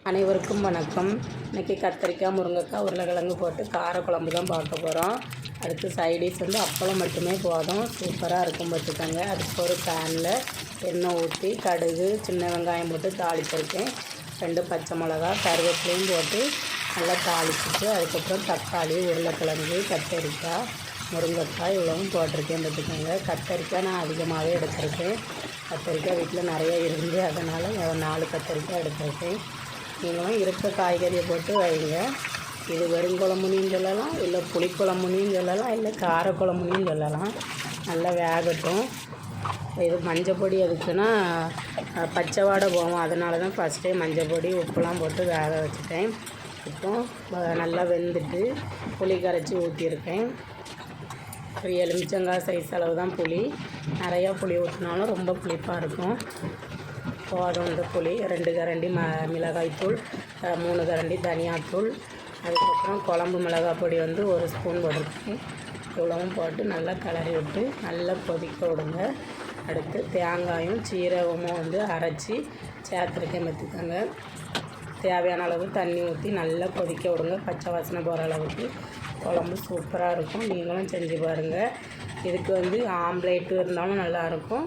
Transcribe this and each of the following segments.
அனைவருக்கும் வணக்கம். இன்றைக்கி கத்திரிக்காய், முருங்கைக்காய், உருளைக்கிழங்கு போட்டு காரக்குழம்பு தான் பார்க்க போகிறோம். அதுக்கு சைடிஷ் வந்து அப்பளம் மட்டுமே போதும். சூப்பராக இருக்கும் பார்த்துக்கோங்க. அதுக்கு ஒரு பேனில் எண்ணெய் ஊற்றி கடுகு, சின்ன வெங்காயம் போட்டு தாளிச்சிருக்கேன். 2 பச்சை மிளகா, கருவேப்பிலையும் போட்டு நல்லா தாளிச்சிட்டு அதுக்கப்புறம் தக்காளி, உருளைக்கிழங்கு, கத்திரிக்காய், முருங்கைக்காய் இவ்வளவும் போட்டிருக்கேன் பார்த்துக்கோங்க. கத்திரிக்காய் நான் அதிகமாகவே எடுத்திருக்கேன். கத்திரிக்காய் வீட்டில் நிறைய இருந்து அதனால் 4 கத்திரிக்காய் எடுத்திருக்கேன். நீங்களும் இருக்க காய்கறியை போட்டு வைங்க. இது வெறுங்குழம்புன்னு சொல்லலாம், இல்லை புளிக்குழம்புன்னு சொல்லலாம், இல்லை காரக்குழம்புன்னு சொல்லலாம். நல்லா வேகட்டும். இது மஞ்சள் பொடி எதுக்குன்னா பச்சை வாடை போகும், அதனால தான் ஃபஸ்ட்டே மஞ்சள் பொடி உப்புலாம் போட்டு வேக வச்சுட்டேன். இப்போ நல்லா வெந்துட்டு புளி கரைச்சி ஊற்றியிருக்கேன். ஒரு எலுமிச்சங்காய் சைஸ் அளவு தான் புளி. நிறையா புளி ஊற்றினாலும் ரொம்ப புளிப்பாக இருக்கும். போதும். இந்த புளி 2 கரண்டி மிளகாய்த்தூள், 3 கரண்டி தனியாத்தூள், அதுக்கப்புறம் குழம்பு மிளகாய் பொடி வந்து 1 ஸ்பூன் போட்டிருக்கேன். இவ்வளவும் போட்டு நல்லா கிளறி விட்டு நல்லா கொதிக்க விடுங்க. அடுத்து தேங்காயும் சீரகமும் வந்து அரைச்சி சேர்த்துருக்கேன் பார்த்துக்கோங்க. தேவையான அளவு தண்ணி ஊற்றி நல்லா கொதிக்க விடுங்க. பச்சை வாசனை போகிற அளவுக்கு குழம்பு சூப்பராக இருக்கும். நீங்களும் செஞ்சு பாருங்கள். இதுக்கு வந்து ஆம்லேட்டு இருந்தாலும் நல்லாயிருக்கும்,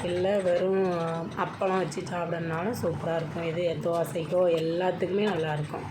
இல்லை வெறும் அப்பளம் வச்சு சாப்பிட்றதுனாலும் சூப்பராக இருக்கும். இது தோசைக்கோ எல்லாத்துக்குமே நல்லாயிருக்கும்.